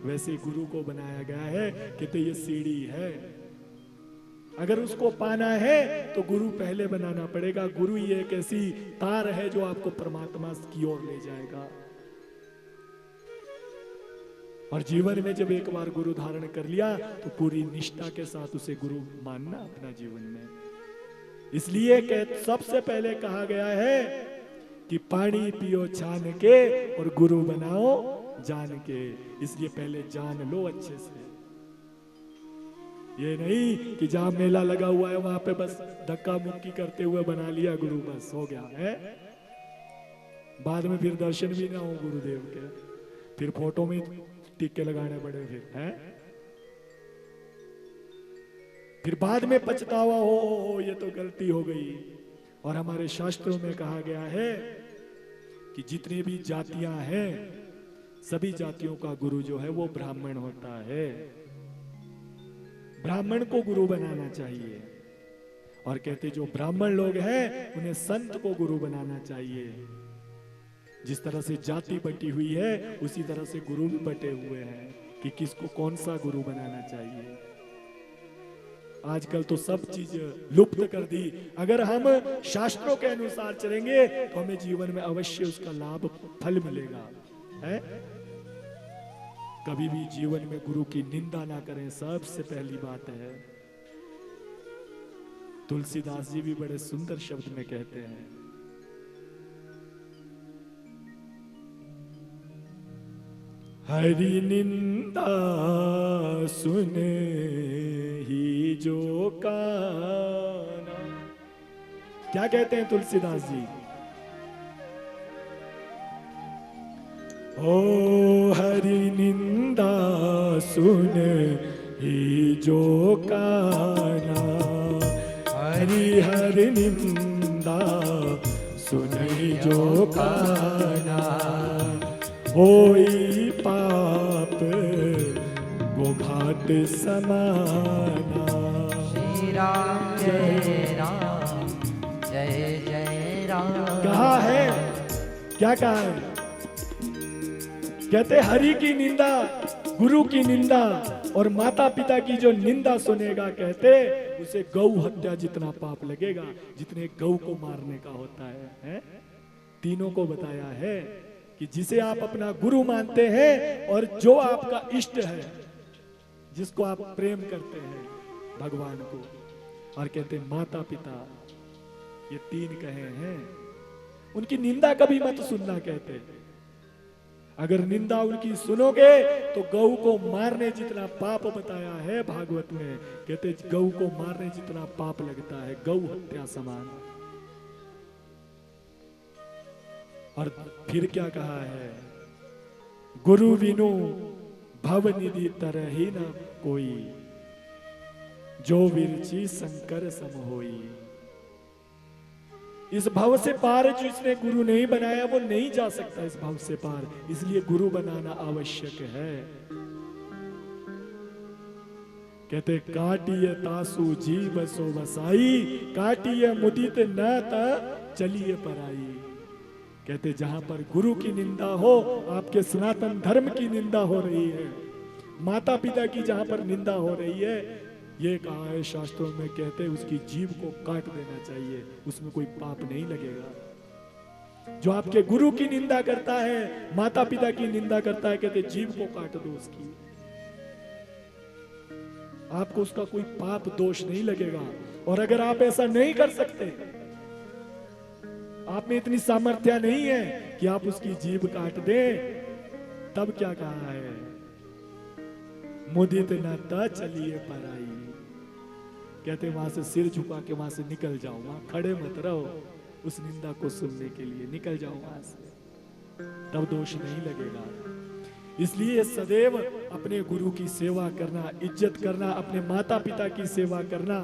वैसे गुरु को बनाया गया है। कहते ये सीढ़ी है, अगर उसको पाना है तो गुरु पहले बनाना पड़ेगा। गुरु ये एक ऐसी तार है जो आपको परमात्मा की ओर ले जाएगा। और जीवन में जब एक बार गुरु धारण कर लिया तो पूरी निष्ठा के साथ उसे गुरु मानना अपना जीवन में। इसलिए सबसे पहले कहा गया है कि पानी पियो छान के और गुरु बनाओ जान के। इसलिए पहले जान लो अच्छे से। ये नहीं कि जहां मेला लगा हुआ है वहां पे बस धक्का मुक्की करते हुए बना लिया गुरु, बस हो गया है। बाद में फिर दर्शन भी ना हो गुरुदेव के, फिर फोटो में टिक्के लगाने पड़े फिर हैं। फिर बाद में पछतावा हो ये तो गलती हो गई। और हमारे शास्त्रों में कहा गया है कि जितनी भी जातियां हैं सभी जातियों का गुरु जो है वो ब्राह्मण होता है। ब्राह्मण को गुरु बनाना चाहिए। और कहते जो ब्राह्मण लोग हैं उन्हें संत को गुरु बनाना चाहिए। जिस तरह से जाति बटी हुई है उसी तरह से गुरु भी बटे हुए हैं कि किसको कौन सा गुरु बनाना चाहिए। आजकल तो सब चीज लुप्त कर दी। अगर हम शास्त्रों के अनुसार चलेंगे तो हमें जीवन में अवश्य उसका लाभ फल मिलेगा है। कभी भी जीवन में गुरु की निंदा ना करें, सबसे पहली बात है। तुलसीदास जी भी बड़े सुंदर शब्द में कहते हैं, हरि निंदा सुने ही जो काना। क्या कहते हैं तुलसीदास जी? ओ हरि निंदा सुन ही जो काना, हरि हरि निंदा सुन ही जो काना, होई पाप घात समाना। श्री राम जय राम जय जय राम। कहा है, क्या कहा है? कहते हरि की निंदा, गुरु की निंदा और माता पिता की जो निंदा सुनेगा, कहते उसे गौ हत्या जितना पाप लगेगा जितने गौ को मारने का होता है? तीनों को बताया है कि जिसे आप अपना गुरु मानते हैं और जो आपका इष्ट है, जिसको आप प्रेम करते हैं भगवान को, और कहते माता पिता, ये तीन कहे हैं, उनकी निंदा कभी मत सुनना। कहते अगर निंदा उनकी सुनोगे तो गौ को मारने जितना पाप बताया है भागवत में, कहते गौ को मारने जितना पाप लगता है, गौ हत्या समान। और फिर क्या कहा है? गुरु बिनु भव निधि तरह ही न कोई, जो विरची शंकर सम होई। इस भव से पार जिसने गुरु नहीं बनाया वो नहीं जा सकता इस भव से पार। इसलिए गुरु बनाना आवश्यक है। कहते काटिए तासु जीव सो बसाई, काटिए मुदित न त चलिए पराई। कहते जहां पर गुरु की निंदा हो, आपके सनातन धर्म की निंदा हो रही है, माता पिता की जहां पर निंदा हो रही है, ये कहा है शास्त्रों में, कहते उसकी जीभ को काट देना चाहिए, उसमें कोई पाप नहीं लगेगा। जो आपके गुरु की निंदा करता है, माता पिता की निंदा करता है, कहते जीभ को काट दो उसकी, आपको उसका कोई पाप दोष नहीं लगेगा। और अगर आप ऐसा नहीं कर सकते, आप में इतनी सामर्थ्य नहीं है कि आप उसकी जीभ काट दें, तब क्या कहा है? मुदित न त चलिए पराई। कहते वहां से सिर झुका के वहां से निकल जाओ, वहां खड़े मत रहो उस निंदा को सुनने के लिए, निकल जाओ वहां से, तब दोष नहीं लगेगा। इसलिए सदैव अपने गुरु की सेवा करना, इज्जत करना, अपने माता पिता की सेवा करना।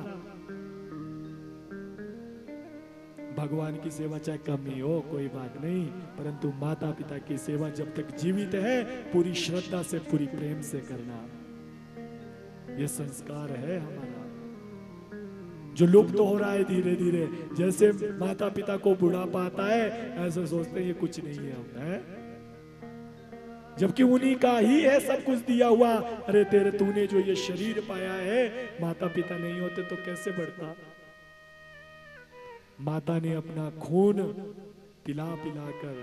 भगवान की सेवा चाहे कम ही हो कोई बात नहीं, परंतु माता पिता की सेवा जब तक जीवित है पूरी श्रद्धा से, पूरी प्रेम से करना, ये संस्कार है हमारा जो लुप्त तो हो रहा है धीरे धीरे। जैसे माता पिता को बुढ़ापा आता है, ऐसे सोचते हैं ये कुछ नहीं है, जबकि उन्हीं का ही है सब कुछ दिया हुआ। अरे तेरे तूने जो ये शरीर पाया है, माता पिता नहीं होते तो कैसे बढ़ता। माता ने अपना खून पिला पिला कर,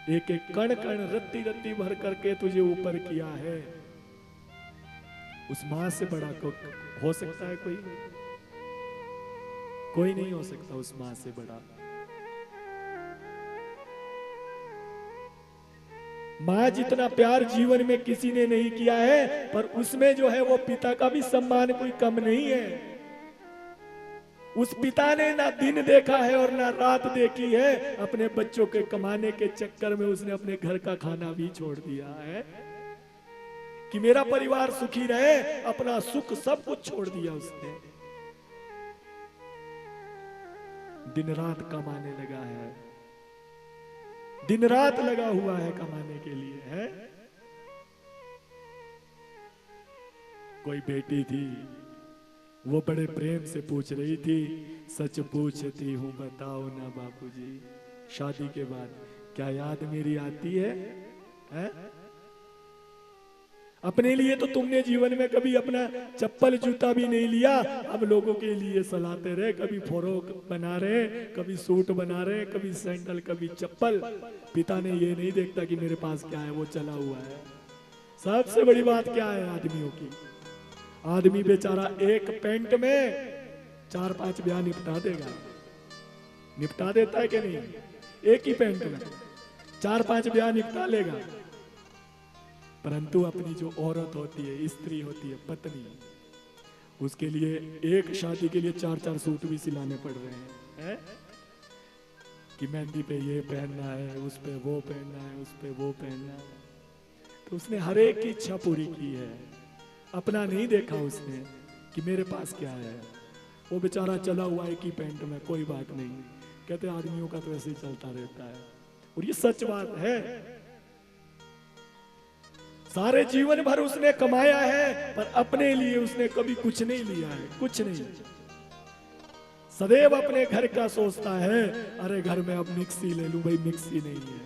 एक एक कण कण रत्ती रत्ती भर करके तुझे ऊपर किया है। उस मां से बड़ा हो सकता है कोई? कोई नहीं हो सकता उस मां से बड़ा। मां जितना प्यार जीवन में किसी ने नहीं किया है, पर उसमें जो है वो पिता का भी सम्मान कोई कम नहीं है। उस पिता ने ना दिन देखा है और ना रात देखी है। अपने बच्चों के कमाने के चक्कर में उसने अपने घर का खाना भी छोड़ दिया है कि मेरा परिवार सुखी रहे। अपना सुख सब कुछ छोड़ दिया उसने। दिन रात कमाने लगा है, दिन रात लगा हुआ है कमाने के लिए है। कोई बेटी थी, वो बड़े प्रेम से पूछ रही थी, सच पूछती हूँ बताओ ना बापूजी, शादी के बाद क्या याद मेरी आती है? अपने लिए तो तुमने जीवन में कभी अपना चप्पल जूता भी नहीं लिया, अब लोगों के लिए सलाते रहे। कभी फ्रॉक बना रहे, कभी सूट बना रहे, कभी सैंडल, कभी चप्पल। पिता ने ये नहीं देखता कि मेरे पास क्या है, वो चला हुआ है। सबसे बड़ी बात क्या है आदमियों की? आदमी बेचारा एक पैंट में 4-5 ब्याह निपटा देगा। निपटा देता है कि नहीं? एक ही पैंट में 4-5 ब्याह निपटा लेगा। परंतु अपनी जो औरत होती है, स्त्री होती है, पत्नी, उसके लिए एक शादी के लिए 4-4 सूट भी सिलाने पड़ रहे हैं कि मेहंदी पे ये पहनना है, उस पे वो पहनना है, उस पे वो पहनना है। तो उसने हर एक की इच्छा पूरी की है, अपना नहीं देखा उसने कि मेरे पास क्या है। वो बेचारा चला हुआ है कि पैंट में, कोई बात नहीं। कहते आदमियों का तो ऐसे ही चलता रहता है, और ये सच बात है। सारे जीवन भर उसने कमाया है, पर अपने लिए उसने कभी कुछ नहीं लिया है, कुछ नहीं। सदैव अपने घर का सोचता है। अरे घर में अब मिक्सी ले लूं, भाई मिक्सी नहीं है।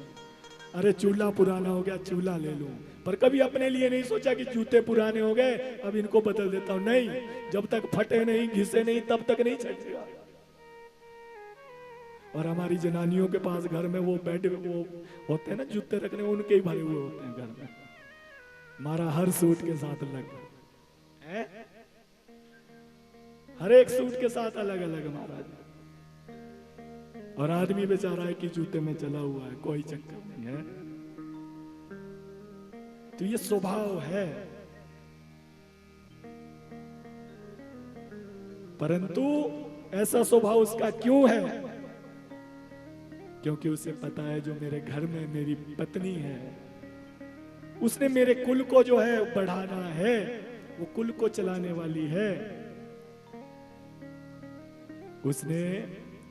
अरे चूल्हा पुराना हो गया, चूल्हा ले लूं। पर कभी अपने लिए नहीं सोचा कि जूते पुराने हो गए, अब इनको बदल देता हूं। नहीं, जब तक फटे नहीं, घिसे नहीं, तब तक नहीं छटेगा। और हमारी जनानियों के पास घर में वो बेड वो होते हैं ना जूते रखने, उनके ही भरे हुए होते हैं घर में। हमारा हर सूट के साथ अलग है, हर एक सूट के साथ अलग अलग महाराज। और आदमी बेचारा है कि जूते में चला हुआ है, कोई चक्कर नहीं है। तो ये स्वभाव है। परंतु ऐसा स्वभाव उसका क्यों है? क्योंकि उसे पता है जो मेरे घर में मेरी पत्नी है, उसने मेरे कुल को जो है बढ़ाना है, वो कुल को चलाने वाली है। उसने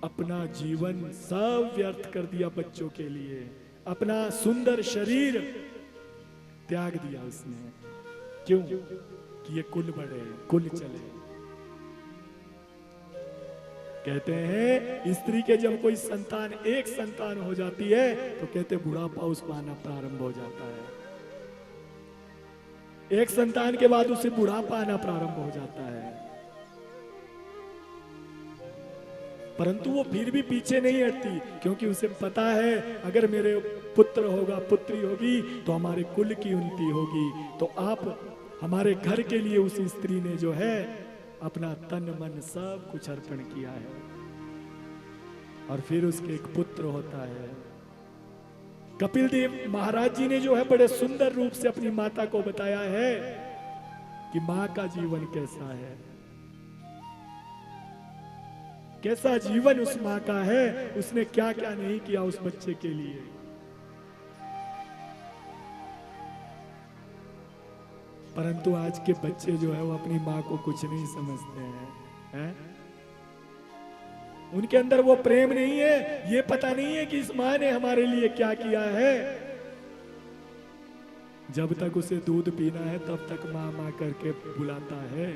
अपना जीवन सब व्यर्थ कर दिया बच्चों के लिए, अपना सुंदर शरीर त्याग दिया उसने। क्यों? कि ये कुल बढ़े, कुल चले। कहते हैं स्त्री के जब कोई संतान, एक संतान हो जाती है, तो कहते बुढ़ापा उसको आना प्रारंभ हो जाता है। एक संतान के बाद उसे बुढ़ापा आना प्रारंभ हो जाता है। परंतु वो फिर भी पीछे नहीं हटती, क्योंकि उसे पता है अगर मेरे पुत्र होगा, पुत्री होगी, तो हमारे कुल की उन्नति होगी। तो आप हमारे घर के लिए उस स्त्री ने जो है अपना तन मन सब कुछ अर्पण किया है, और फिर उसके एक पुत्र होता है। कपिल देव महाराज जी ने जो है बड़े सुंदर रूप से अपनी माता को बताया है कि मां का जीवन कैसा है, कैसा जीवन उस मां का है, उसने क्या क्या नहीं किया उस बच्चे के लिए। परंतु आज के बच्चे जो है वो अपनी मां को कुछ नहीं समझते हैं। उनके अंदर वो प्रेम नहीं है, ये पता नहीं है कि इस मां ने हमारे लिए क्या किया है। जब तक उसे दूध पीना है तब तक मां मां करके बुलाता है।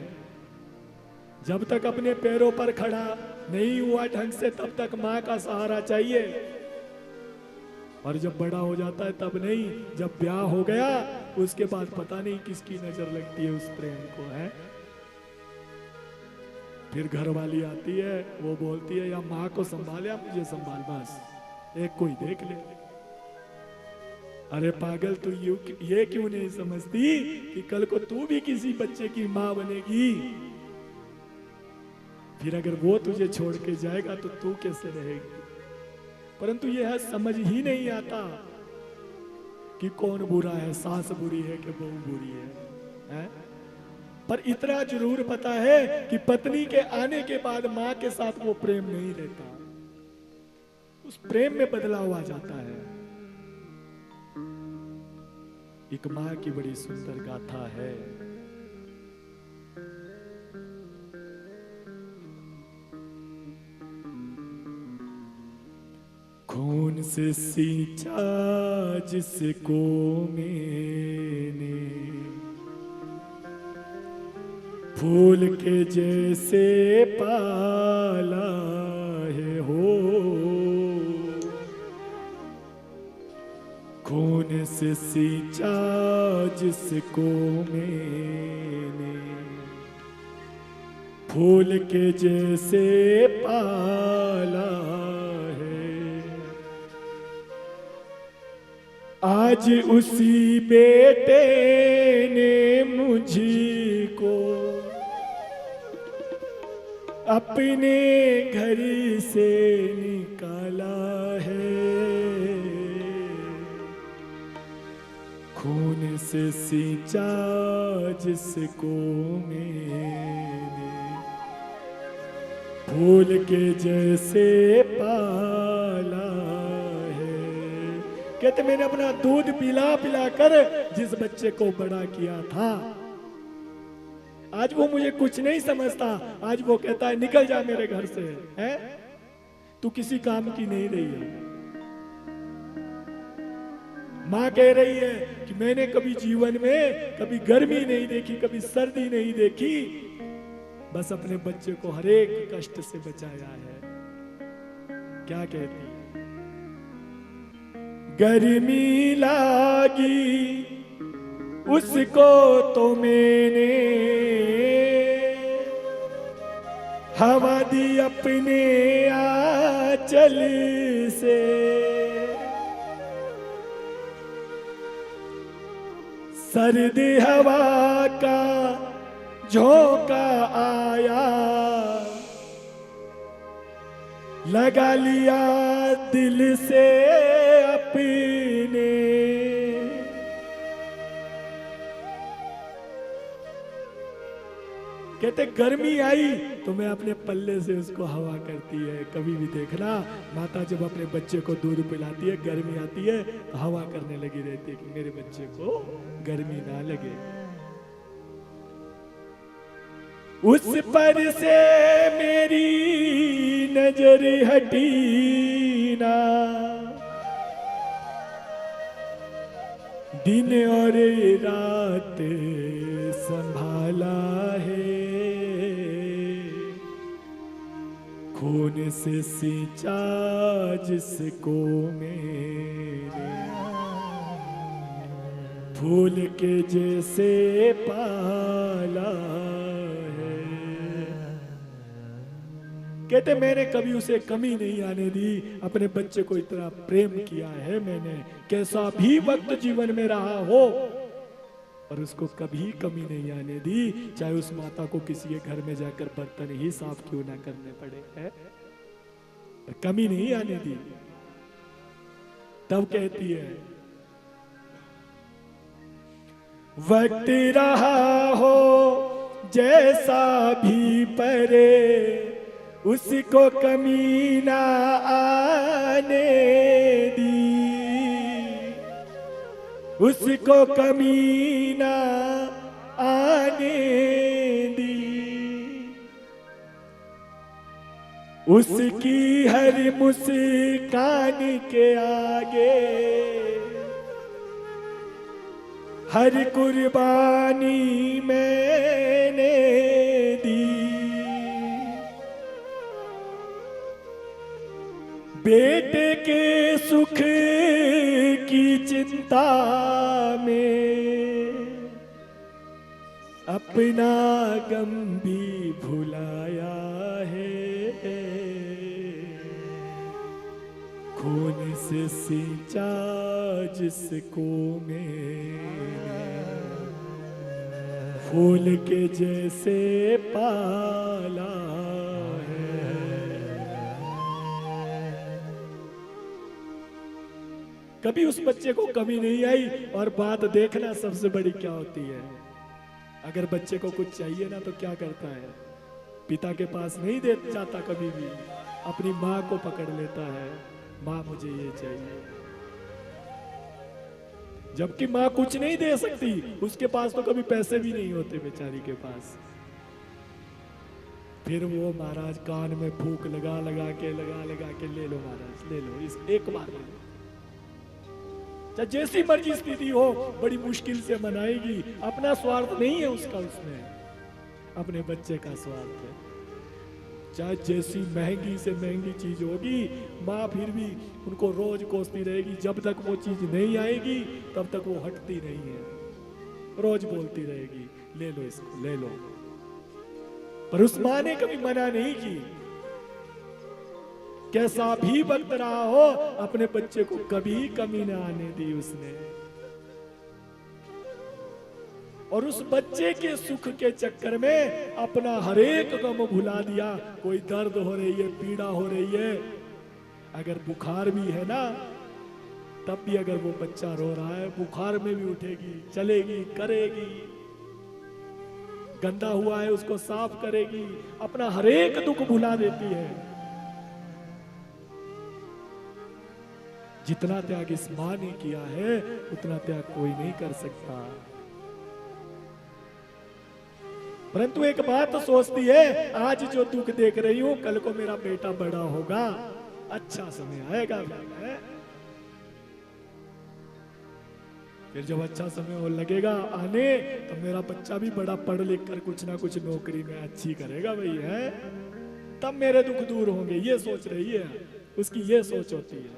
जब तक अपने पैरों पर खड़ा नहीं हुआ ढंग से, तब तक मां का सहारा चाहिए। और जब बड़ा हो जाता है तब नहीं, जब ब्याह हो गया उसके बाद पता नहीं किसकी नजर लगती है उस प्रेम को, है। फिर घर वाली आती है, वो बोलती है या माँ को संभाल या मुझे संभाल, बस एक कोई देख ले। अरे पागल, तू ये क्यों नहीं समझती कि कल को तू भी किसी बच्चे की माँ बनेगी। फिर अगर वो तुझे छोड़ के जाएगा तो तू कैसे रहेगी। परंतु यह समझ ही नहीं आता कि कौन बुरा है, सास बुरी है कि बहू बुरी है? पर इतना जरूर पता है कि पत्नी के आने के बाद माँ के साथ वो प्रेम नहीं रहता, उस प्रेम में बदलाव आ जाता है। एक माँ की बड़ी सुंदर गाथा है। खून से सींचा जिसको मैंने, फूल के जैसे पाला है हो। खून से सींचा जिसको मैंने, फूल के जैसे पाला है। आज उसी बेटे ने मुझको अपने घर से निकाला है। खून से सींचा जिसको मैंने, फूल के जैसे पाला है। कहते मैंने अपना दूध पिला पिला कर जिस बच्चे को बड़ा किया था, आज वो मुझे कुछ नहीं समझता। आज वो कहता है निकल जा मेरे घर से, है तू किसी काम की नहीं रही है। माँ कह रही है कि मैंने कभी जीवन में कभी गर्मी नहीं देखी, कभी सर्दी नहीं देखी, बस अपने बच्चे को हर एक कष्ट से बचाया है। क्या कहती? गर्मी लागी उसको तो मैंने, हवा दी अपने आंचल से। सर्द हवा का झोंका आया, लगा लिया दिल से अपने। कहते गर्मी आई तो मैं अपने पल्ले से उसको हवा करती है। कभी भी देखना माता जब अपने बच्चे को दूध पिलाती है, गर्मी आती है तो हवा करने लगी रहती है कि मेरे बच्चे को गर्मी ना लगे। उस पर से मेरी नजर हटी ना, दिन और रात संभाला है। खून से सींचा जिसको मेरे, फूल के जैसे पाला है। कहते मैंने कभी उसे कमी नहीं आने दी, अपने बच्चे को इतना प्रेम किया है मैंने। कैसा भी वक्त जीवन में रहा हो और उसको कभी कमी नहीं आने दी, चाहे उस माता को किसी के घर में जाकर बर्तन ही साफ क्यों ना करने पड़े, है कमी नहीं आने दी। तब कहती है वक्त रहा हो जैसा भी परे, उसको कमी ना आने दी, उसको कमी ना आने दी। उसकी हर मुस्कान के आगे हर कुर्बानी मैंने दी। बेटे के सुख चिंता में अपना गम भी भुलाया है, खून से सींचा जिसको मैंने फूल के जैसे पाला है। कभी उस बच्चे को कमी नहीं आई। और बात देखना सबसे बड़ी क्या होती है, अगर बच्चे को कुछ चाहिए ना तो क्या करता है, पिता के पास नहीं दे जाता, कभी भी अपनी माँ को पकड़ लेता है, माँ मुझे ये चाहिए। जबकि माँ कुछ नहीं दे सकती, उसके पास तो कभी पैसे भी नहीं होते बेचारी के पास। फिर वो महाराज कान में फूंक लगा लगा के ले लो महाराज, ले लो, इस एक बार ले लो, चाहे जैसी मर्जी स्थिति हो, बड़ी मुश्किल से मनाएगी। अपना स्वार्थ नहीं है उसका, उसमें अपने बच्चे का स्वार्थ है। चाहे जैसी महंगी से महंगी चीज होगी, माँ फिर भी उनको रोज कोसती रहेगी। जब तक वो चीज नहीं आएगी तब तक वो हटती नहीं है, रोज बोलती रहेगी ले लो इसको, ले लो। पर उस माँ ने कभी मना नहीं की। कैसा भी वक्त रहा हो, अपने बच्चे को कभी कमी न आने दी उसने। और उस बच्चे के सुख के चक्कर में अपना हर एक गम भुला दिया। कोई दर्द हो रही है, पीड़ा हो रही है, अगर बुखार भी है ना, तब भी अगर वो बच्चा रो रहा है, बुखार में भी उठेगी, चलेगी, करेगी। गंदा हुआ है उसको साफ करेगी, अपना हर एक दुख भुला देती है। जितना त्याग इस मां ने किया है, उतना त्याग कोई नहीं कर सकता। परंतु एक बात तो सोचती है, आज जो दुख देख रही हूं, कल को मेरा बेटा बड़ा होगा, अच्छा समय आएगा, फिर जब अच्छा समय वो लगेगा आने, तो मेरा बच्चा भी बड़ा पढ़ लिख कर कुछ ना कुछ नौकरी में अच्छी करेगा भाई, है तब मेरे दुख दूर होंगे। ये सोच रही है, उसकी ये सोच होती है।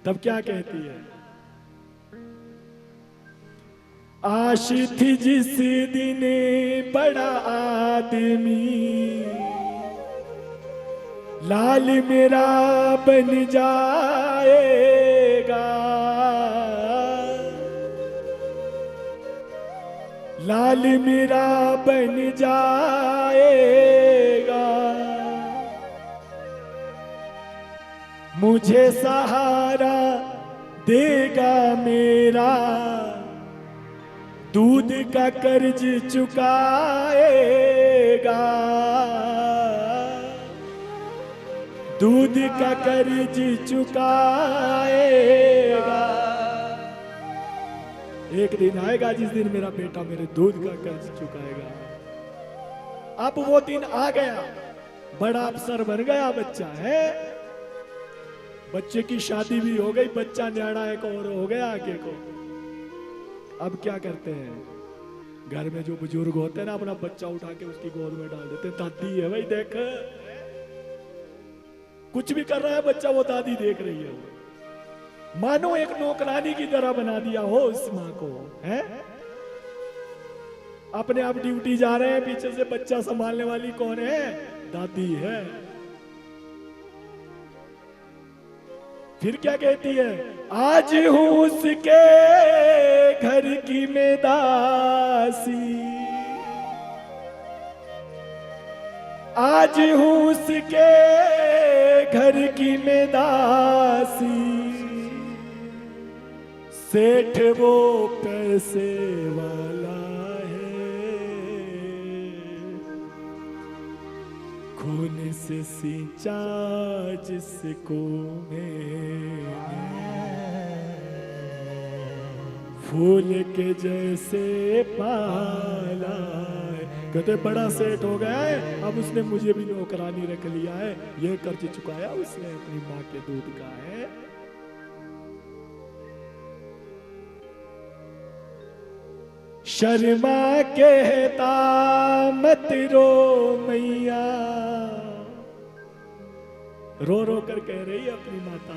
तब क्या कहती है, आश थी जिस दिन बड़ा आदमी, लाल मेरा बन जाएगा, लाल मेरा बन जाएगा, मुझे सहारा देगा मेरा, दूध का कर्ज चुकाएगा, दूध का कर्ज चुकाएगा। एक दिन आएगा जिस दिन मेरा बेटा मेरे दूध का कर्ज चुकाएगा। अब वो दिन आ गया, बड़ा अफसर बन गया बच्चा, है बच्चे की शादी भी हो गई, बच्चा न्याड़ा एक और हो गया आगे को। अब क्या करते हैं, घर में जो बुजुर्ग होते हैं ना, अपना बच्चा उठा के उसकी गोद में डाल देते हैं। दादी है भाई, देख कुछ भी कर रहा है बच्चा, वो दादी देख रही है। मानो एक नौकरानी की तरह बना दिया हो उस माँ को, है अपने आप ड्यूटी जा रहे हैं, पीछे से बच्चा संभालने वाली कौन है, दादी है। फिर क्या कहती है, आज हूं उसके घर की मैं दासी, आज हूं उसके घर की मैं दासी, सेठ वो पैसे वाला है, खून से सींचा जिसको मैंने, फूल के जैसे पाला है। कहते बड़ा सेठ हो गया है, अब उसने मुझे भी नौकरानी रख लिया है, ये कर्ज चुकाया उसने अपनी माँ के दूध का, है शर्मा कहता मत रो मैया, रो रो कर कह रही है अपनी माता,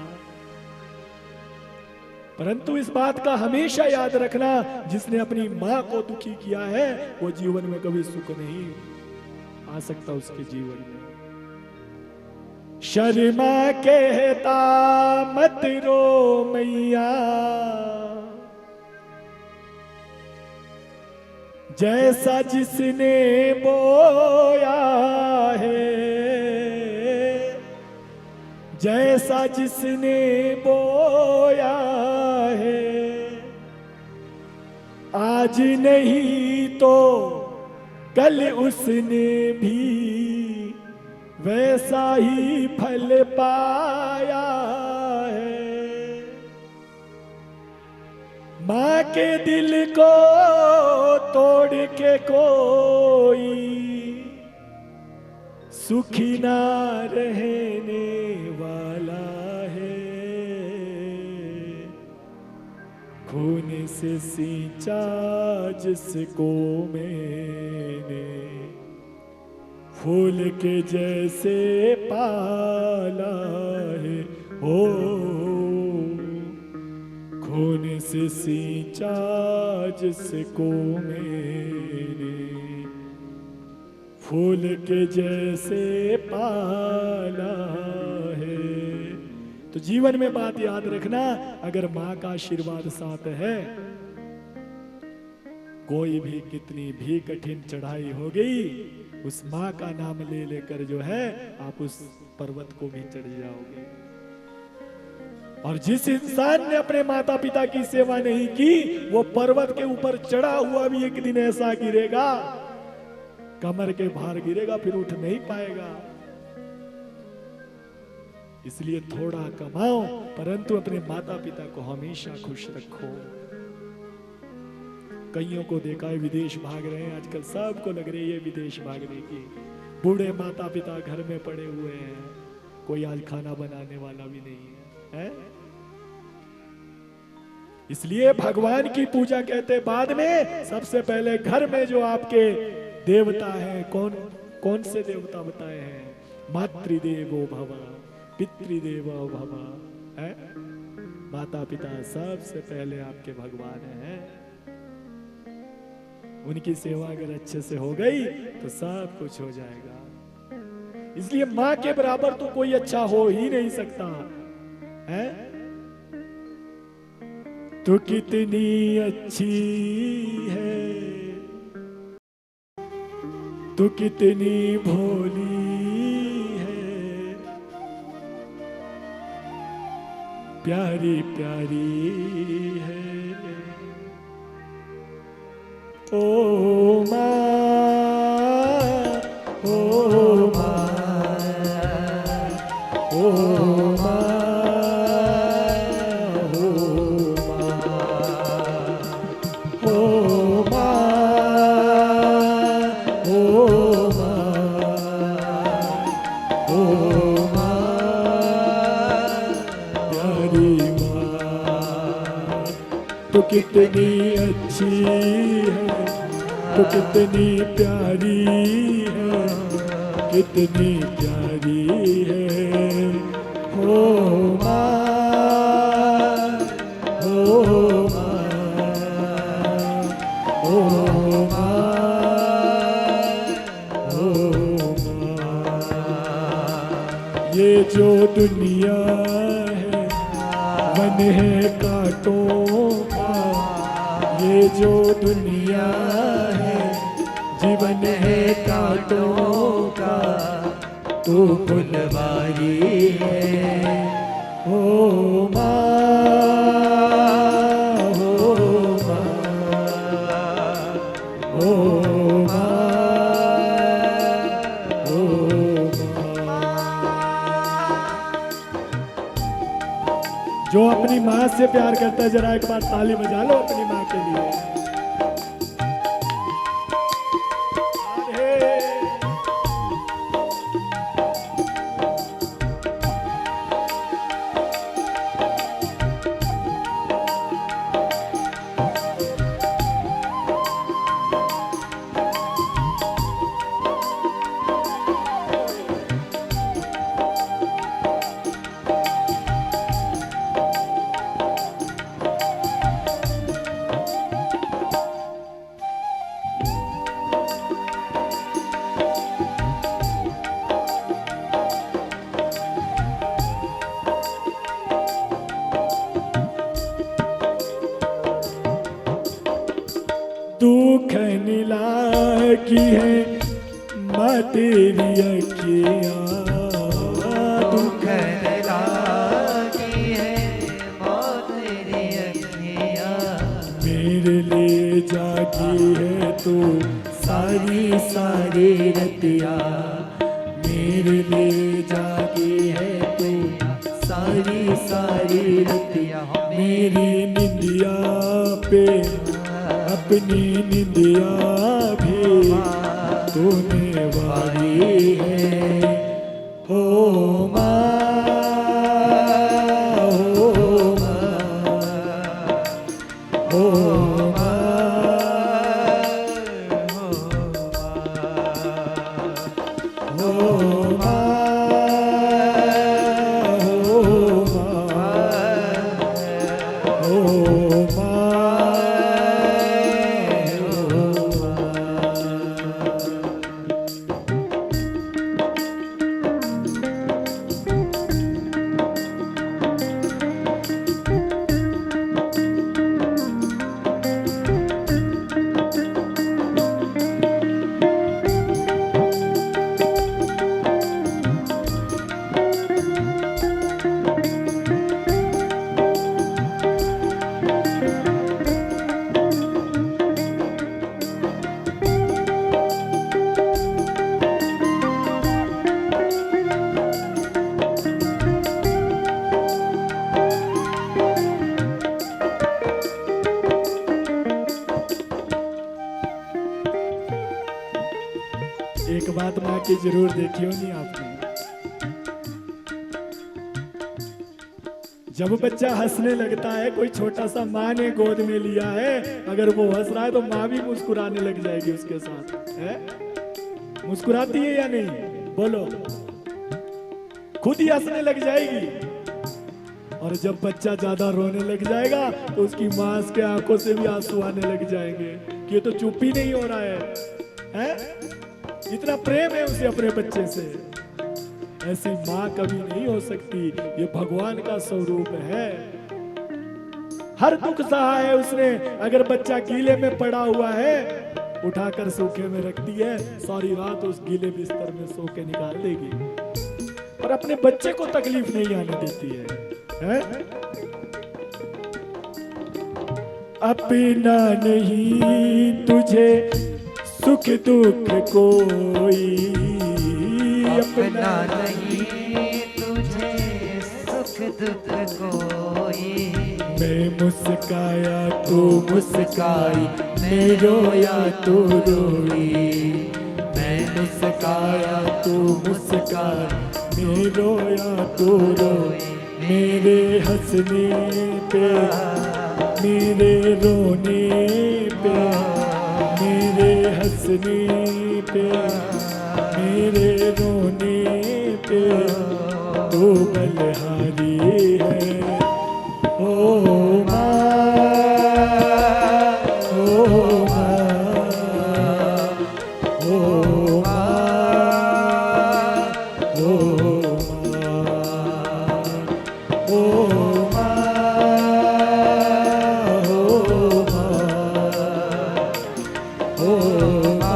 परंतु इस बात का हमेशा याद रखना, जिसने अपनी माँ को दुखी किया है वो जीवन में कभी सुख नहीं आ सकता उसके जीवन में। शर्मा कहता मत रो मैया, जैसा जिसने बोया है, जैसा जिसने बोया है, आज नहीं तो कल उसने भी वैसा ही फल पाया है। माँ के दिल को तोड़ के कोई सुखी ना रहने वाला है। खून से सींचा जिसको मैंने, फूल के जैसे पाला है। ओ खून से सींचा जिसको मैंने, फूल के जैसे पाला है। तो जीवन में बात याद रखना, अगर माँ का आशीर्वाद साथ है, कोई भी कितनी भी कठिन चढ़ाई हो गई, उस माँ का नाम ले लेकर जो है आप उस पर्वत को भी चढ़ जाओगे। और जिस इंसान ने अपने माता पिता की सेवा नहीं की, वो पर्वत के ऊपर चढ़ा हुआ भी एक दिन ऐसा गिरेगा, कमर के भार गिरेगा, फिर उठ नहीं पाएगा। इसलिए थोड़ा कमाओ, परंतु अपने माता पिता को हमेशा खुश रखो। कईयों को देखा है विदेश भाग रहे हैं आजकल, सबको लग रही है विदेश भागने की। बूढ़े माता पिता घर में पड़े हुए हैं, कोई आज खाना बनाने वाला भी नहीं है? इसलिए भगवान की पूजा कहते बाद में, सबसे पहले घर में जो आपके देवता है, कौन कौन से देवता बताए हैं? मातृदेवो भव, पितृदेवो भव, है? माता पिता सबसे पहले आपके भगवान हैं। उनकी सेवा अगर अच्छे से हो गई तो सब कुछ हो जाएगा। इसलिए माँ के बराबर तो कोई अच्छा हो ही नहीं सकता है। तो कितनी अच्छी है, तो कितनी भोली है, प्यारी प्यारी है। ओ माँ, ओ माँ, ओ माँ, ओ माँ, ओ माँ, ओ माँ, प्यारी माँ। तो कितनी अच्छी है, तो कितनी प्यारी है, कितनी प्यारी है। हो माँ, हो माँ, हो माँ, हो माँ। ये जो दुनिया है वन है कांटों का, ये जो दुनिया है जीवन है कांटों का, तू फुलवारी है। ओ माँ, ओ माँ, ओ माँ, ओ माँ। जो अपनी माँ से प्यार करता है, जरा एक बार ताली बजा लो अपनी माँ के लिए। दुख निला की है माँ तेरी अखियाँ, दुख लागी है माँ तेरी अखियाँ, मेरे लिए जागी है तू सारी सारी रतिया, मेरे लिए जागी है तू सारी सारी रतिया, मेरी निंदिया पे अपनी निंदिया भी तूने वारी है। हो माँ, हो माँ, हो माँ, हो माँ, एक बात माँ की जरूर देखी होगी आपने, जब बच्चा हंसने लगता है, कोई छोटा सा माँ ने गोद में लिया है, अगर वो हंस रहा है तो माँ भी मुस्कुराने लग जाएगी उसके साथ, है? मुस्कुराती है या नहीं? बोलो, खुद ही हंसने लग जाएगी। और जब बच्चा ज्यादा रोने लग जाएगा तो उसकी माँ के आंखों से भी आंसू आने लग जाएंगे कि ये तो चुप ही नहीं हो रहा है? इतना प्रेम है उसे अपने बच्चे से। ऐसी माँ कभी नहीं हो सकती, ये भगवान का स्वरूप है। हर दुख सहा है उसने, अगर बच्चा गीले में पड़ा हुआ है उठाकर सूखे में रखती है, सारी रात उस गीले बिस्तर में सो के निकाल देगी, और अपने बच्चे को तकलीफ नहीं आने देती है? अपना नहीं तुझे सुख दुख कोई, अपना नहीं तुझे सुख दुख कोई, मैं मुस्काया तू मुस्काई, मैं रोया तू रोई, मैं मुस्काया तू मुस्काई, मैं रोया तू रोई, मेरे हंसने पे मेरे रोने पे, मेरे हंसने पे मेरे रोने पे तू बलहारी है। ओ माँ, ओ माँ, ओ माँ, ओ माँ, ओ माँ,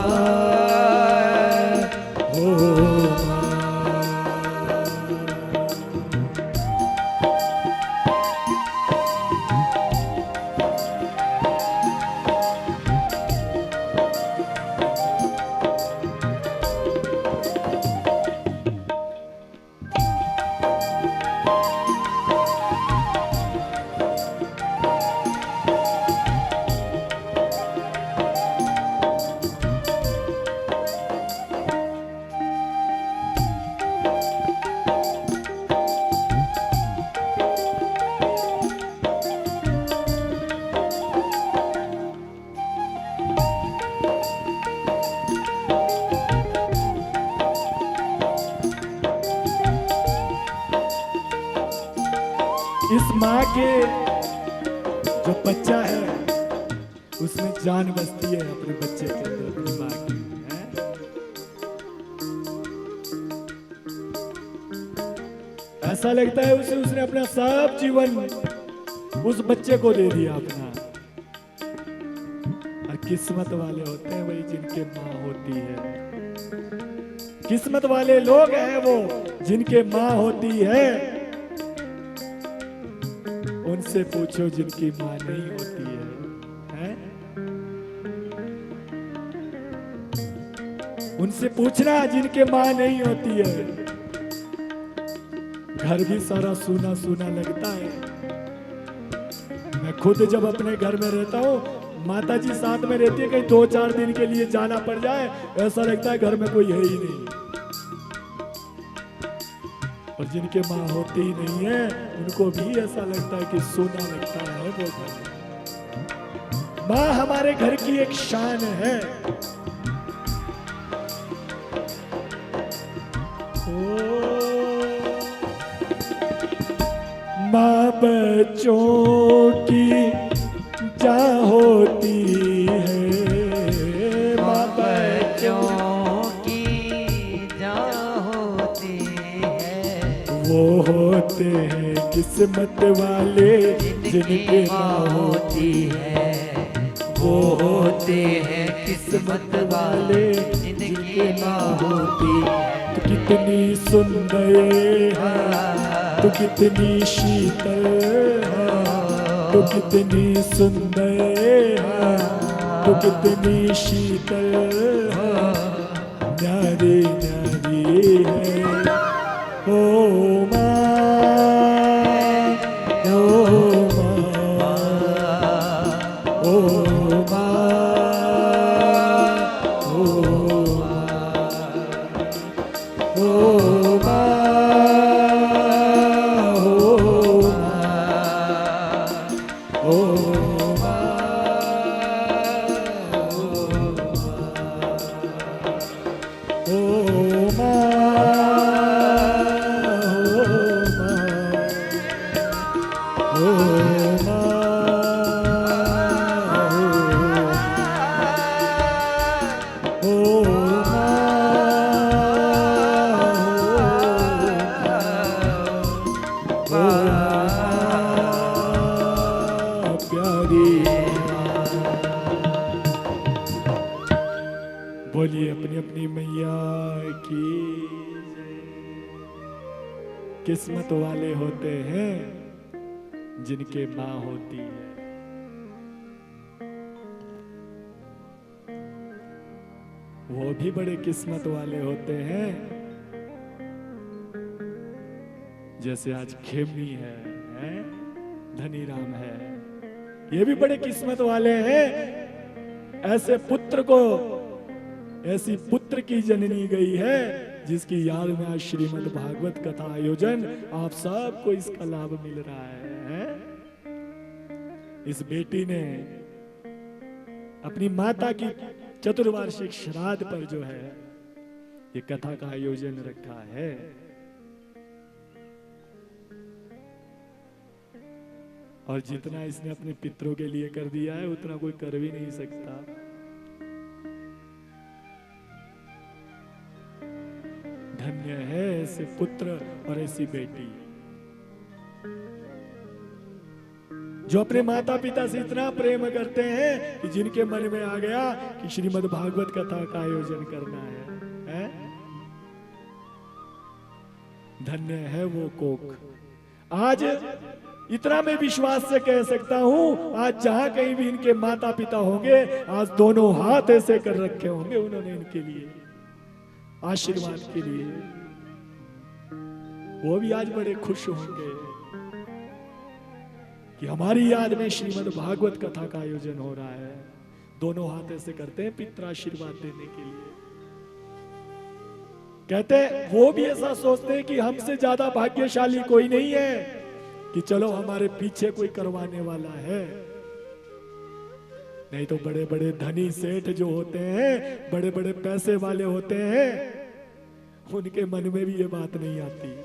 इस माँ के जो बच्चा है उसमें जान बसती है अपने बच्चे के अंदर, अपनी माँ की, है? ऐसा लगता है उसे उसने अपना सब जीवन उस बच्चे को दे दिया अपना। और किस्मत वाले होते हैं वही जिनके माँ होती है। किस्मत वाले लोग हैं वो जिनके माँ होती है। उनसे पूछो जिनकी माँ नहीं होती है, हैं? उनसे पूछना जिनके माँ नहीं होती है। घर भी सारा सूना सूना लगता है। मैं खुद जब अपने घर में रहता हूँ, माता जी साथ में रहती है, कहीं 2-4 दिन के लिए जाना पड़ जाए, ऐसा लगता है घर में कोई है ही नहीं। और जिनके माँ होती ही नहीं है, उनको भी ऐसा लगता है कि सोना लगता है वो घर। माँ हमारे घर की एक शान है। माँ बच्चों की जा होती है, माँ बच्चों की जा होती है। वो होते हैं किस्मत वाले जिनके माँ होती है। वो होते हैं किस्मत वाले जिनकी माँ होती है। तो कितनी सुंदर है, तो कितनी शीतल है, तो कितनी सुंदर है, तो कितनी शीतल है, न्यारी न्यारी है। ओ माँ, ओ माँ, ओ माँ, ओ माँ, बोलिए अपनी अपनी मैया की जय। किस्मत वाले होते हैं जिनके माँ होती है। वो भी बड़े किस्मत वाले होते हैं। जैसे आज खेमी है, धनीराम है, ये भी बड़े किस्मत वाले हैं। ऐसे पुत्र को, ऐसी पुत्र की जननी गई है जिसकी याद में आज श्रीमद् भागवत कथा आयोजन आप सबको इसका लाभ मिल रहा है। इस बेटी ने अपनी माता की चतुर्वार्षिक श्राद्ध पर जो है ये कथा का आयोजन रखा है। और जितना इसने अपने पितरों के लिए कर दिया है उतना कोई कर भी नहीं सकता। धन्य है ऐसे पुत्र और ऐसी बेटी जो अपने माता पिता से इतना प्रेम करते हैं कि जिनके मन में आ गया कि श्रीमद् भागवत कथा का आयोजन करना है? धन्य है वो कोख। आज इतना मैं विश्वास से कह सकता हूं, आज जहां कहीं भी इनके माता पिता होंगे, आज दोनों हाथ ऐसे कर रखे होंगे उन्होंने इनके लिए आशीर्वाद के लिए। वो भी आज बड़े खुश होंगे कि हमारी याद में श्रीमद् भागवत कथा का आयोजन हो रहा है। दोनों हाथ ऐसे करते हैं पितर आशीर्वाद देने के लिए। कहते हैं वो भी ऐसा सोचते हैं कि हमसे ज्यादा भाग्यशाली कोई नहीं है कि चलो हमारे पीछे कोई करवाने वाला है। नहीं तो बड़े बड़े धनी सेठ जो होते हैं, बड़े बड़े पैसे वाले होते हैं, उनके मन में भी ये बात नहीं आती है?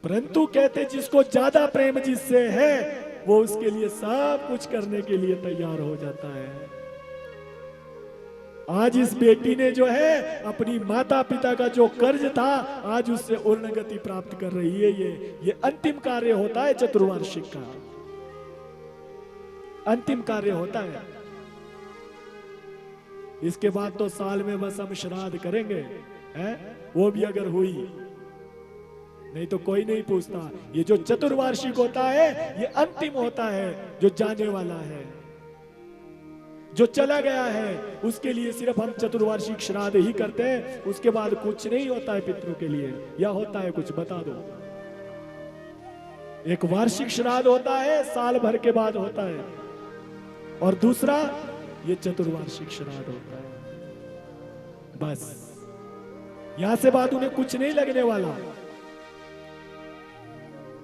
परंतु कहते जिसको ज्यादा प्रेम जिससे है वो उसके लिए सब कुछ करने के लिए तैयार हो जाता है। आज इस बेटी ने जो है अपनी माता पिता का जो कर्ज था आज उससे उन्नति प्राप्त कर रही है। ये अंतिम कार्य होता है चतुर्वार्षिक का। अंतिम कार्य होता है। इसके बाद तो साल में बस हम श्राद्ध करेंगे, हैं? वो भी अगर हुई, नहीं तो कोई नहीं पूछता। ये जो चतुर्वार्षिक होता है ये अंतिम होता है, जो जाने वाला है, जो चला गया है, उसके लिए सिर्फ हम चतुर्वार्षिक श्राद्ध ही करते हैं। उसके बाद कुछ नहीं होता है पितरों के लिए, या होता है कुछ, बता दो। एक वार्षिक श्राद्ध होता है, साल भर के बाद होता है, और दूसरा ये चतुर्वार्षिक श्राद्ध होता है। बस यहां से बाद उन्हें कुछ नहीं लगने वाला।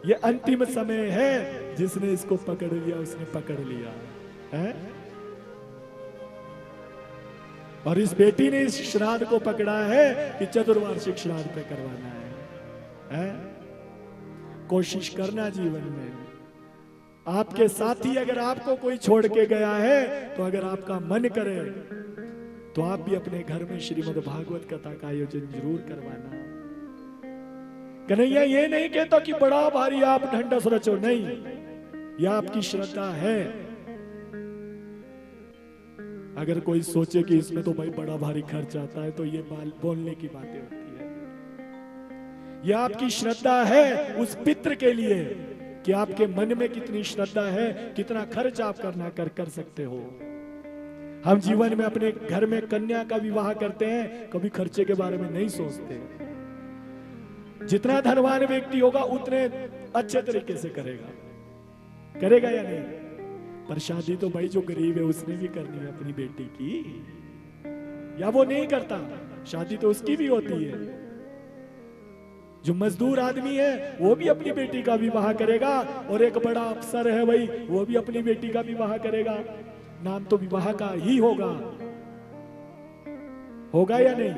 ये अंतिम समय है, जिसने इसको पकड़ लिया उसने पकड़ लिया है। और इस बेटी ने इस श्राद्ध को पकड़ा है कि चतुर्वार्षिक श्राद्ध पे करवाना है? कोशिश करना जीवन में। आपके साथी अगर आपको कोई छोड़ के गया है, तो अगर आपका मन करे तो आप भी अपने घर में श्रीमद् भागवत कथा का आयोजन जरूर करवाना। कन्हैया ये नहीं कहता कि बड़ा भारी आप ढंढस रचो, नहीं, यह आपकी श्रद्धा है। अगर कोई सोचे कि इसमें तो भाई बड़ा भारी खर्च आता है, तो ये बोलने की बातें होती है। यह आपकी श्रद्धा है उस पितृ के लिए, कि आपके मन में कितनी श्रद्धा है, कितना खर्च आप कर सकते हो। हम जीवन में अपने घर में कन्या का विवाह करते हैं, कभी खर्चे के बारे में नहीं सोचते। जितना धनवान व्यक्ति होगा उतने अच्छे तरीके से करेगा या नहीं? पर शादी तो भाई जो गरीब है उसने भी करनी है अपनी बेटी की, या वो नहीं करता? शादी तो उसकी भी होती है। जो मजदूर आदमी है वो भी अपनी बेटी का विवाह करेगा, और एक बड़ा अफसर है भाई, वो भी अपनी बेटी का विवाह करेगा। नाम तो विवाह का ही होगा या नहीं?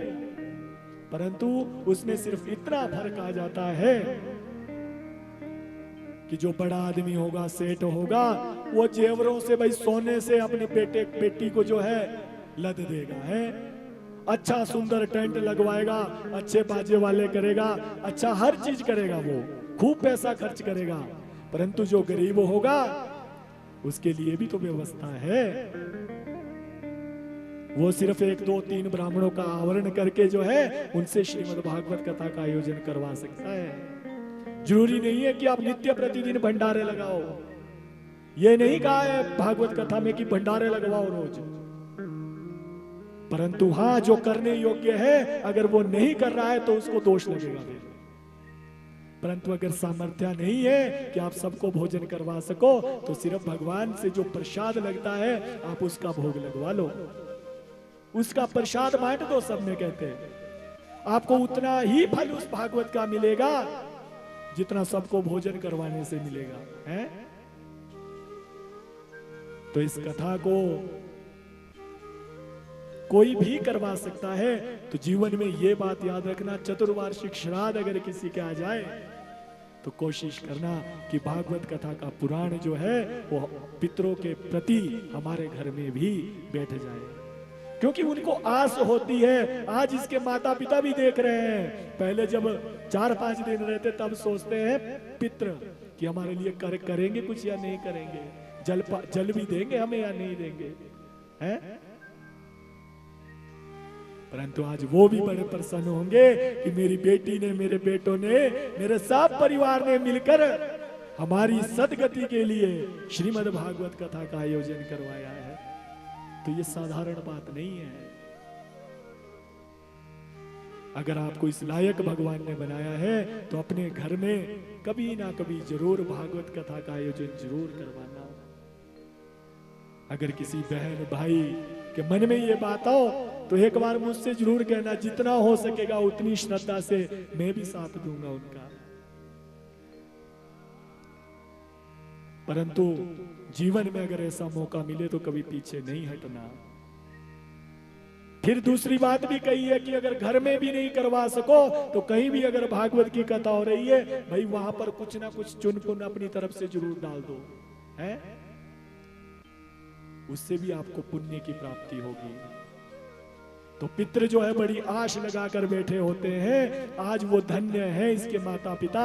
परंतु उसमें सिर्फ इतना फर्क आ जाता है कि जो बड़ा आदमी होगा, सेठ होगा, वो जेवरों से, भाई सोने से अपने बेटी को जो है लद देगा, है। अच्छा सुंदर टेंट लगवाएगा, अच्छे बाजे वाले करेगा, अच्छा हर चीज करेगा, वो खूब पैसा खर्च करेगा। परंतु जो गरीब होगा उसके लिए भी तो व्यवस्था है। वो सिर्फ 1 2 3 ब्राह्मणों का आवरण करके जो है उनसे श्रीमद् भागवत कथा का आयोजन करवा सकता है। जरूरी नहीं है कि आप नित्य प्रतिदिन भंडारे लगाओ। ये नहीं कहा है भागवत कथा में कि भंडारे लगवाओ रोज, परंतु हाँ, जो करने योग्य है अगर वो नहीं कर रहा है तो उसको दोष लगेगा फिर। परंतु अगर सामर्थ्य नहीं है कि आप सबको भोजन करवा सको, तो सिर्फ भगवान से जो प्रसाद लगता है आप उसका भोग लगवा लो, उसका प्रसाद बांट दो सब में। कहते हैं आपको उतना ही फल उस भागवत का मिलेगा जितना सबको भोजन करवाने से मिलेगा, है? तो इस कथा को कोई भी करवा सकता है। तो जीवन में ये बात याद रखना, चतुर्वार्षिक श्राद्ध अगर किसी के आ जाए तो कोशिश करना कि भागवत कथा का पुराण जो है वो पितरों के प्रति हमारे घर में भी बैठ जाए, क्योंकि उनको आस होती है। आज इसके माता पिता भी देख रहे हैं, पहले जब 4-5 दिन रहते तब सोचते हैं पितृ कि हमारे लिए करेंगे कुछ या नहीं करेंगे, जल भी देंगे हमें या नहीं देंगे, हैं? परंतु आज वो भी बड़े प्रसन्न होंगे कि मेरी बेटी ने, मेरे बेटों ने, मेरे सब परिवार ने मिलकर हमारी सदगति के लिए श्रीमद् भागवत कथा का आयोजन करवाया है। तो ये साधारण बात नहीं है। अगर आपको इस लायक भगवान ने बनाया है तो अपने घर में कभी ना कभी जरूर भागवत कथा का आयोजन जरूर करवाना। अगर किसी बहन भाई के मन में ये बात हो तो एक बार मुझसे जरूर कहना, जितना हो सकेगा उतनी श्रद्धा से मैं भी साथ दूंगा उनका। परंतु जीवन में अगर ऐसा मौका मिले तो कभी पीछे नहीं हटना। फिर दूसरी बात भी कही है कि अगर घर में भी नहीं करवा सको तो कहीं भी अगर भागवत की कथा हो रही है, भाई वहां पर कुछ ना कुछ चुन अपनी तरफ से जरूर डाल दो, है? उससे भी आपको पुण्य की प्राप्ति होगी। तो पितृ जो है बड़ी आश लगाकर बैठे होते हैं। आज वो धन्य है इसके माता पिता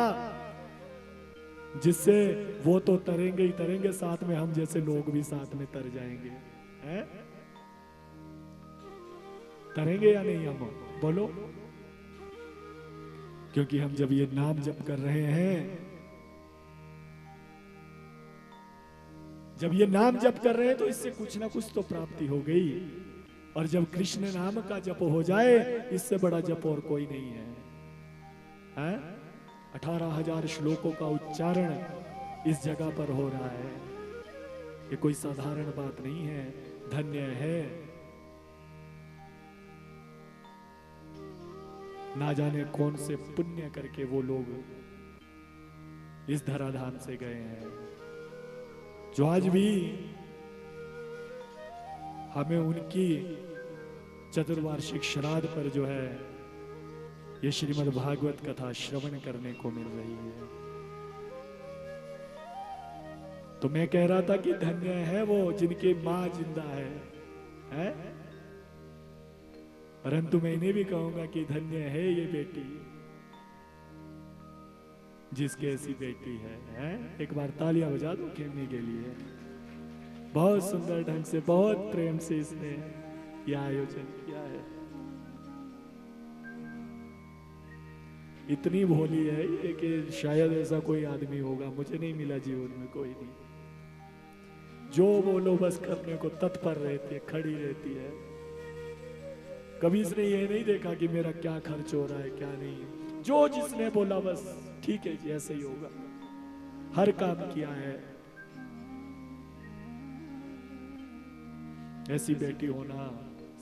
जिससे वो तो तरेंगे ही तरेंगे, साथ में हम जैसे लोग भी साथ में तर जाएंगे, हैं? तरेंगे या नहीं हम, बोलो? क्योंकि हम जब ये नाम जप कर रहे हैं, जब ये नाम जप कर रहे हैं तो इससे कुछ ना कुछ तो प्राप्ति हो गई। और जब कृष्ण नाम का जप हो जाए, इससे बड़ा जप और कोई नहीं है, हैं? 18,000 श्लोकों का उच्चारण इस जगह पर हो रहा है। ये कोई साधारण बात नहीं है, धन्य है। ना जाने कौन से पुण्य करके वो लोग इस धराधाम से गए हैं, जो आज भी हमें उनकी चतुर्वार्षिक श्राद्ध पर जो है ये श्रीमद् भागवत कथा श्रवण करने को मिल रही है। तो मैं कह रहा था कि धन्य है वो जिनकी मां जिंदा है? परंतु मैं इन्हें भी कहूंगा कि धन्य है ये बेटी जिसकी ऐसी बेटी है? एक बार तालियां बजा दो खेमने के लिए। बहुत सुंदर ढंग से, बहुत प्रेम से इसने यह आयोजन किया है। इतनी भोली है ये कि शायद ऐसा कोई आदमी होगा, मुझे नहीं मिला जीवन में कोई नहीं। जो बोलो बस करने को तत्पर रहती है, खड़ी रहती है। कभी इसने ये नहीं देखा कि मेरा क्या खर्च हो रहा है क्या नहीं। जो जिसने बोला बस ठीक है जी ऐसे ही होगा, हर काम किया है। ऐसी बेटी होना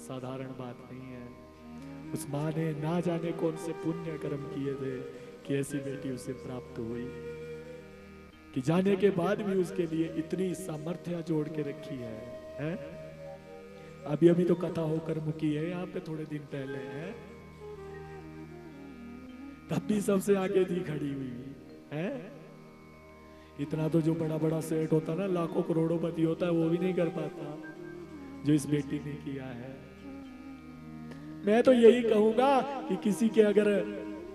साधारण बात नहीं है। उस माँ ने ना जाने कौन से पुण्य कर्म किए थे कि ऐसी बेटी उसे प्राप्त हुई, कि जाने के बाद भी उसके लिए इतनी सामर्थ्य जोड़ के रखी है? अभी अभी तो कथा होकर मुकी है यहाँ पे थोड़े दिन पहले, है? तब भी सबसे आगे थी खड़ी हुई है। इतना तो जो बड़ा बड़ा सेठ होता ना, लाखों करोड़ोंपति होता है, वो भी नहीं कर पाता जो इस बेटी ने किया है। मैं तो यही कहूंगा कि किसी के अगर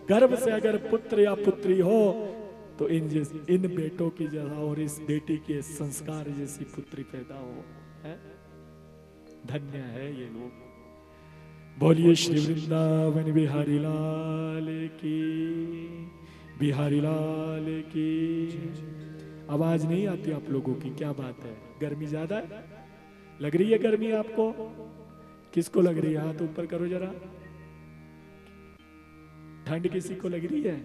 गर्भ से अगर पुत्र या पुत्री हो तो इन बेटों की जगह और इस बेटी के संस्कार जैसी पुत्री पैदा हो, है? धन्य है ये लोग। बोलिए श्री वृंदावन बिहारी लाल की, बिहारी लाल की। आवाज नहीं आती आप लोगों की, क्या बात है? गर्मी ज्यादा है? लग रही है गर्मी आपको? किसको लग रही है? हाथ ऊपर करो जरा। ठंड किसी को लग रही है?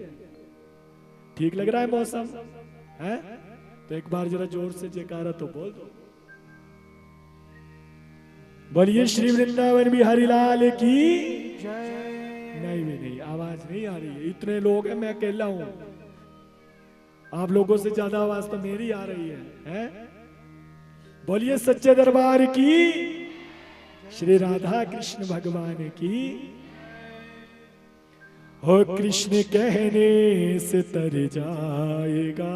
ठीक लग रहा है मौसम, है? तो एक बार जरा जोर से जयकारा तो बोल दो। बोलिए श्री वृंदावन बिहारी लाल की। नहीं भी नहीं, आवाज नहीं आ रही है। इतने लोग हैं, मैं अकेला हूं। आप लोगों से ज्यादा आवाज तो मेरी आ रही है? बोलिए सच्चे दरबार की, श्री राधा कृष्ण भगवान की। हो कृष्ण कहने से तर जाएगा,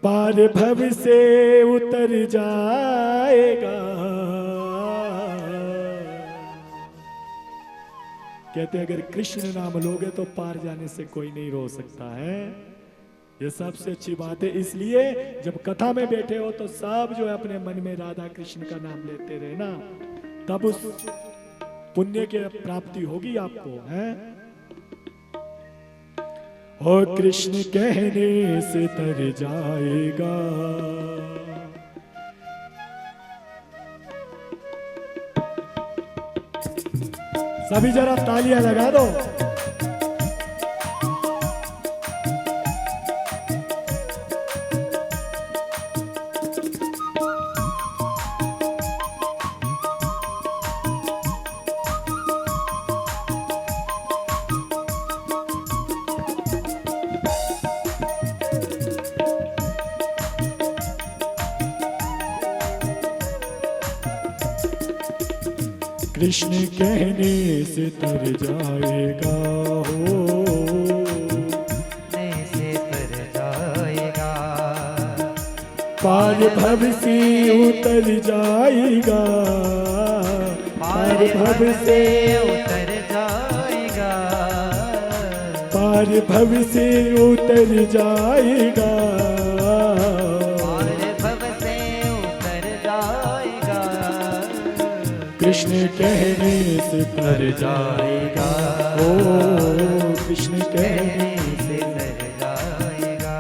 पार भव से उतर जाएगा। कहते अगर कृष्ण नाम लोगे तो पार जाने से कोई नहीं रोक सकता है। ये सबसे अच्छी बात है। इसलिए जब कथा में बैठे हो तो सब जो है अपने मन में राधा कृष्ण का नाम लेते रहे ना, तब उस पुण्य की प्राप्ति होगी आपको, है? हो कृष्ण कहने से तर जाएगा, सभी जरा तालियां लगा दो। कृष्ण कहने से तर जाएगा, हो से तर जाएगा, पार भव से उतर जाएगा, पार भव से उतर जाएगा, पार पार भव से उतर जाएगा, पार भव से उतर जाएगा, कृष्ण कहने से तर जाएगा। ओ कृष्ण कहने से तर जाएगा।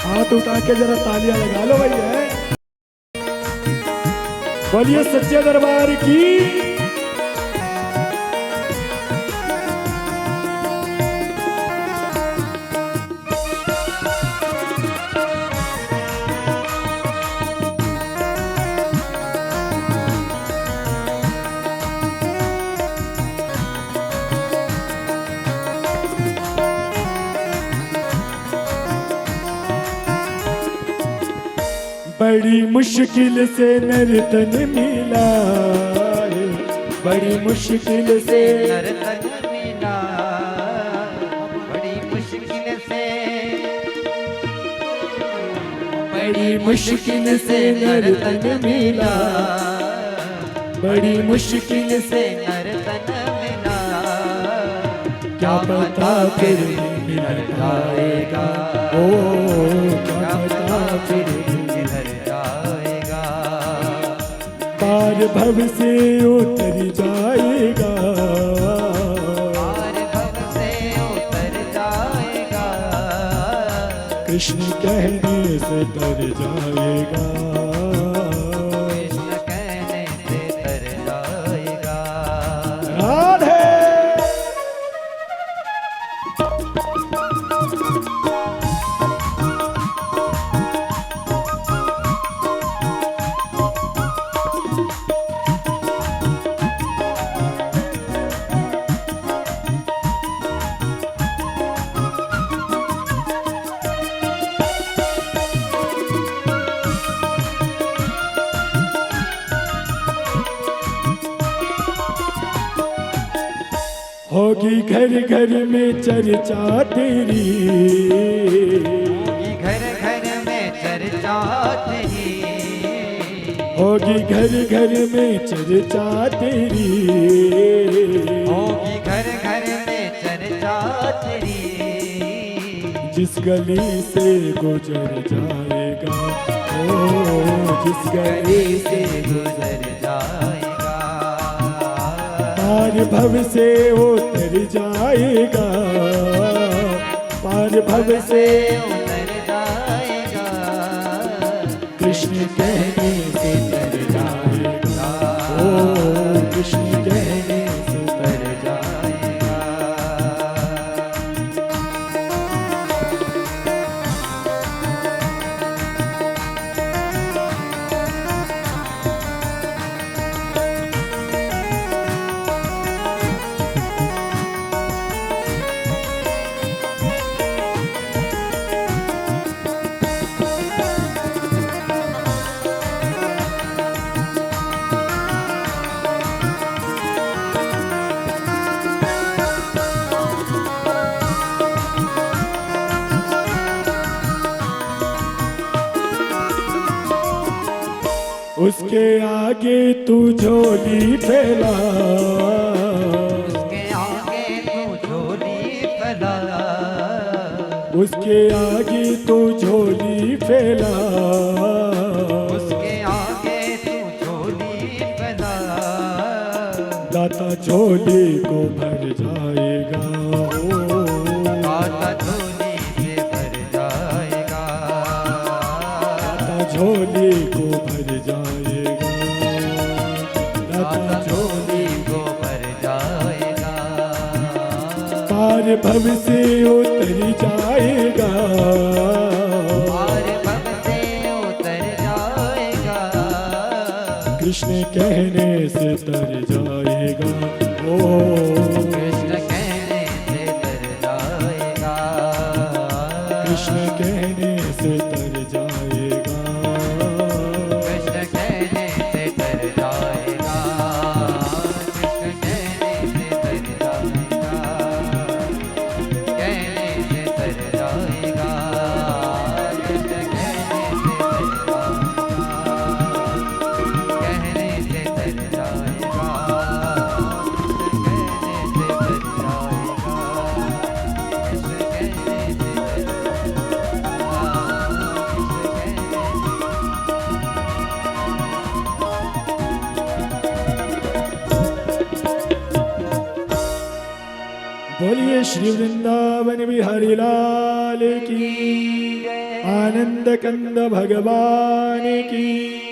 हाथ उठा के जरा तालियां लगा लो भैया। बोलिए सच्चे दरबार की। बड़ी मुश्किल से नर्तन मिला है, बड़ी मुश्किल से नर्तन मिला, बड़ी मुश्किल से, बड़ी मुश्किल से नर्तन मिला, बड़ी मुश्किल से नर्तन मिला, क्या पता फिर मिल जाएगा। ओ क्या पता फिर किधर जाएगा, पार भव से उतर जाएगा, पार भव से उतर जाएगा, कृष्ण कहने से तर जाएगा। कृष्ण कहने से तर जाएगा। राधे होगी घर घर में चर्चा तेरी, होगी घर घर में चर्चा तेरी, होगी घर घर में चर्चा तेरी, होगी घर घर में चर्चा तेरी, जिस गली से गुजर जाएगा। ओ जिस गली से गुजर जाएगा, पार भव से उतर जाएगा, पार भव से उतर जाएगा, कृष्ण कहने से तर जाएगा। ओ कृष्ण कहने से तर जाएगा। उसके आगे तू झोली फैला, उसके आगे तू झोली फैला, उसके आगे तू झोली फैला, उसके आगे तू झोली फैला, दाता झोली को भर जाएगा। ओ दाता झोली से भर जाएगा, दाता झोली को भर जाएगा, दाता झोली को भर जाएगा, पार भव से उतर जाएगा, पार भव से उतर जाएगा, कृष्ण कहने से तर जाएगा। ओ कृष्ण कहने से तर जाएगा, कृष्ण कहने से तर जाएगा, कृष्ण कहने से तर जाएगा, कृष्ण कहने से तर जाएगा, कहने से तर जाएगा, कृष्ण कहने से तर जाएगा, कहने से तर जाएगा, कृष्ण कहने बोलिए श्री वृंदावन बिहारी लाल की, आनंद कंद भगवान की।